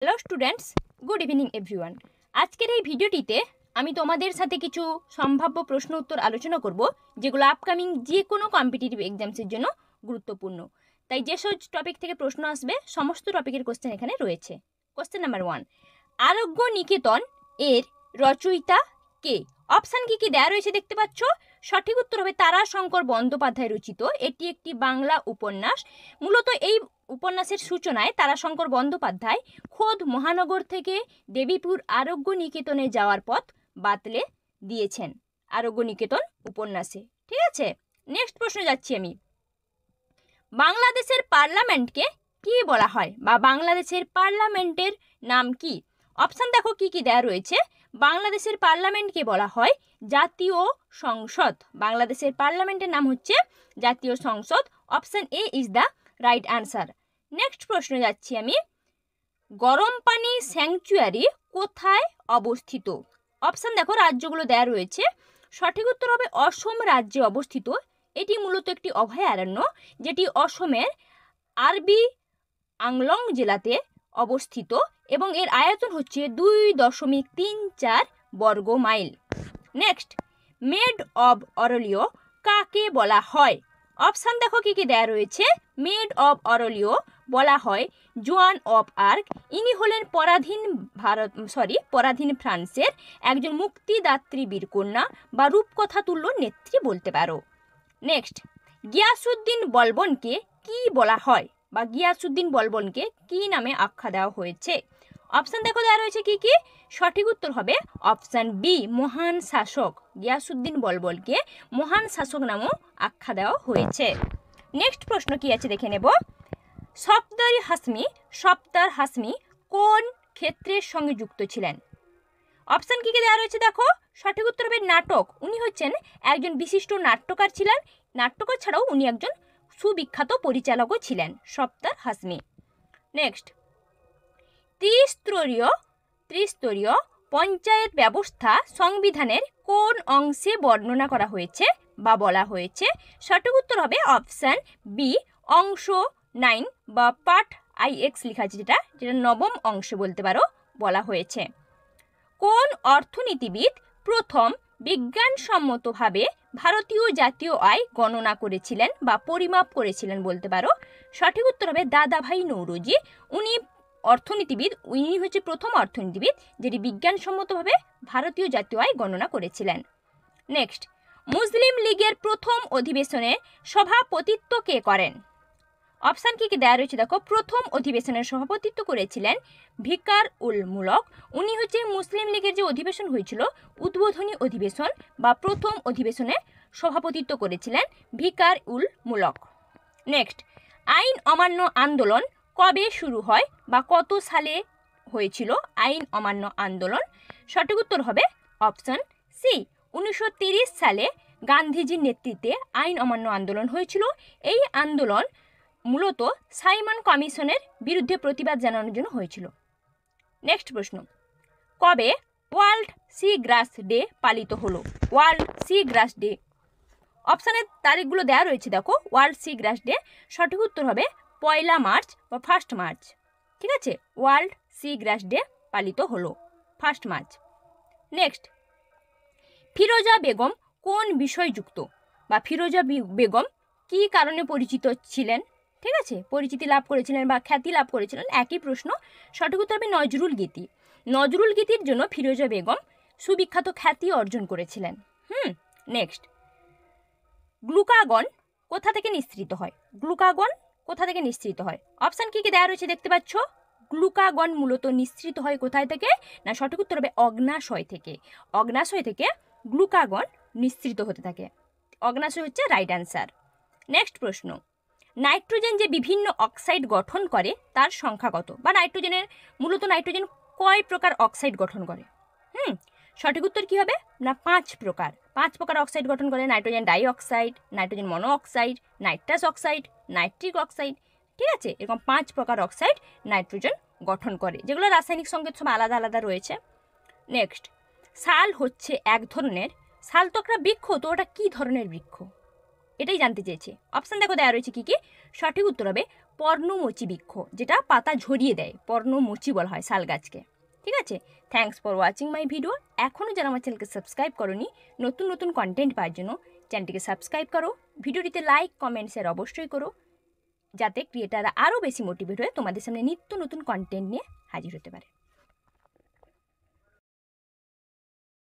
Hello students, good evening everyone. আজকের এই ভিডিওটিতে আমি তোমাদের সাথে কিছু সম্ভাব্য প্রশ্ন উত্তর আলোচনা করব, যেগুলো আপকামিং যে কোনো কম্পিটিটিভ এক্সামসের জন্য গুরুত্বপূর্ণ। তাই যেসব টপিক থেকে প্রশ্ন আসবে সমস্ত টপিকের কোশ্চেন এখানে রয়েছে। কোশ্চেন নাম্বার 1, আরোগ্য নিকেতন এর রচয়িতা কে? অপশান কি কি দেওয়া রয়েছে দেখতে পাচ্ছ। সঠিক উত্তর হবে তারাশঙ্কর বন্দ্যোপাধ্যায় রচিত। এটি একটি বাংলা উপন্যাস। মূলত এই উপন্যাসের সূচনায় তারাশঙ্কর বন্দ্যোপাধ্যায় খোদ মহানগর থেকে দেবীপুর আরোগ্য নিকেতনে যাওয়ার পথ বাতলে দিয়েছেন আরোগ্য নিকেতন উপন্যাসে। ঠিক আছে, নেক্সট প্রশ্ন যাচ্ছি আমি। বাংলাদেশের পার্লামেন্টকে কি বলা হয়, বা বাংলাদেশের পার্লামেন্টের নাম কি? অপশান দেখো কি কি দেওয়া রয়েছে। বাংলাদেশের পার্লামেন্টকে বলা হয় জাতীয় সংসদ। বাংলাদেশের পার্লামেন্টের নাম হচ্ছে জাতীয় সংসদ। Option A is the right answer. Next প্রশ্ন যাচ্ছি আমি। গরম পানি স্যাংচুয়ারি কোথায় অবস্থিত? অপশান দেখো, রাজ্যগুলো দেওয়া রয়েছে। সঠিক উত্তর হবে অসম রাজ্যে অবস্থিত। এটি মূলত একটি অভয়ারণ্য, যেটি অসমের আরবি আংলং জেলাতে অবস্থিত এবং এর আয়তন হচ্ছে 2.34 বর্গ মাইল। নেক্সট, মেড অব অরলিও কাকে বলা হয়? অপশান দেখো কি কি দেয়া রয়েছে। মেড অব অরলিও বলা হয় জোয়ান অব আর্ক। ইনি হলেন পরাধীন ফ্রান্সের একজন মুক্তিদাত্রী বীরকন্যা বা রূপকথা তুল্য নেত্রী বলতে পারো। নেক্সট, গিয়াসুদ্দিন বলবনকে কি বলা হয়, বা গিয়াসুদ্দিন বলবনকে কি নামে আখ্যা দেওয়া হয়েছে? অপশান দেখো দেওয়া রয়েছে কি কি। সঠিক উত্তর হবে অপশান বি, মহান শাসক। গিয়াসুদ্দিন বলবনকে মহান শাসক নামেও আখ্যা দেওয়া হয়েছে। নেক্সট প্রশ্ন কি আছে দেখে নেব। সফদর হাসমি কোন ক্ষেত্রের সঙ্গে যুক্ত ছিলেন? অপশান কি কি দেওয়া রয়েছে দেখো। সঠিক উত্তর হবে নাটক। উনি হচ্ছেন একজন বিশিষ্ট নাট্যকার ছিলেন। নাট্যকার ছাড়াও উনি একজন সুবিখ্যাত পরিচালকও ছিলেন, সফদর হাসমি। নেক্সট, ত্রিস্তরীয় পঞ্চায়েত ব্যবস্থা সংবিধানের কোন অংশে বর্ণনা করা হয়েছে বা বলা হয়েছে? সঠিক উত্তর হবে অপশান বি, অংশ 9 বা পার্ট IX লেখা আছে, যেটা নবম অংশে বলতে পারো বলা হয়েছে। কোন অর্থনীতিবিদ প্রথম বিজ্ঞানসম্মতভাবে ভারতীয় জাতীয় আয় গণনা করেছিলেন বা পরিমাপ করেছিলেন বলতে পারো? সঠিক উত্তর হবে দাদাভাই নৌরোজি। উনি হচ্ছে প্রথম অর্থনীতিবিদ যেটি বিজ্ঞানসম্মতভাবে ভারতীয় জাতীয় আয় গণনা করেছিলেন। নেক্সট, মুসলিম লীগের প্রথম অধিবেশনে সভাপতিত্ব কে করেন? অপশান কি কি দেওয়া রয়েছে দেখো। প্রথম অধিবেশনের সভাপতিত্ব করেছিলেন ভিকার উল মুলক। উনি হচ্ছে মুসলিম লীগের যে অধিবেশন হয়েছিল, উদ্বোধনী অধিবেশন বা প্রথম অধিবেশনে সভাপতিত্ব করেছিলেন ভিকার উল মুলক। নেক্সট, আইন অমান্য আন্দোলন কবে শুরু হয় বা কত সালে হয়েছিল আইন অমান্য আন্দোলন? সঠিক উত্তর হবে অপশান সি, 1930 সালে গান্ধীজির নেতৃত্বে আইন অমান্য আন্দোলন হয়েছিল। এই আন্দোলন মূলত সাইমন কমিশনের বিরুদ্ধে প্রতিবাদ জানানোর জন্য হয়েছিল। নেক্সট প্রশ্ন, কবে ওয়ার্ল্ড সি গ্রাস ডে পালিত হলো? ওয়ার্ল্ড সি গ্রাস ডে, অপশানের তারিখগুলো দেওয়া রয়েছে দেখো। ওয়ার্ল্ড সি গ্রাস ডে সঠিক উত্তর হবে 1 মার্চ বা 1 মার্চ। ঠিক আছে, ওয়ার্ল্ড সি গ্রাস ডে পালিত হলো 1 মার্চ। নেক্সট, ফিরোজা বেগম কোন বিষয়যুক্ত, বা ফিরোজা বেগম কি কারণে পরিচিত ছিলেন? ঠিক আছে, পরিচিতি লাভ করেছিলেন বা খ্যাতি লাভ করেছিলেন, একই প্রশ্ন। সঠিক উত্তর হবে নজরুল গীতি। নজরুল গীতির জন্য ফিরোজা বেগম সুবিখ্যাত খ্যাতি অর্জন করেছিলেন। নেক্সট, গ্লুকাগন কোথা থেকে নিঃসৃত হয়? গ্লুকাগন কোথা থেকে নিঃসৃত হয়? অপশান কি কি দেওয়া রয়েছে দেখতে পাচ্ছ। গ্লুকাগন মূলত নিঃসৃত হয় কোথায় থেকে? না, সঠিক উত্তর হবে অগ্নাশয় থেকে। অগ্নাশয় থেকে গ্লুকাগন নিঃসৃত হতে থাকে। অগ্নাশয় হচ্ছে রাইট অ্যান্সার। নেক্সট প্রশ্ন, নাইট্রোজেন যে বিভিন্ন অক্সাইড গঠন করে তার সংখ্যা কত, বা নাইট্রোজেন কয় প্রকার অক্সাইড গঠন করে? সঠিক উত্তর কি হবে না 5 প্রকার। 5 প্রকার অক্সাইড গঠন করে। Nitrogen dioxide, nitrogen monoxide, nitrous oxide, nitric oxide. ঠিক আছে, এরকম 5 প্রকার অক্সাইড নাইট্রোজেন গঠন করে, যেগুলো রাসায়নিক সংকেত সব আলাদা আলাদা রয়েছে। নেক্সট, শাল হচ্ছে এক ধরনের, শাল তো একটা বৃক্ষ, তো ওটা কি ধরনের বৃক্ষ এটাই জানতে চেয়েছে। অপশান দেখো দেওয়া রয়েছে কি কি। সঠিক উত্তর হবে পর্ণমোচী বৃক্ষ, যেটা পাতা ঝরিয়ে দেয়, পর্ণমোচী বলা হয় শাল গাছকে। ঠিক আছে, thanks for watching my video. এখনও যারা আমার চ্যানেলকে সাবস্ক্রাইব করোনি, নতুন নতুন কন্টেন্ট পাওয়ার জন্য চ্যানেলটিকে সাবস্ক্রাইব করো, ভিডিওটিতে লাইক কমেন্ট শেয়ার অবশ্যই করো, যাতে ক্রিয়েটাররা আরও বেশি মোটিভেট হয়ে তোমাদের সামনে নিত্য নতুন কন্টেন্ট নিয়ে হাজির হতে পারে।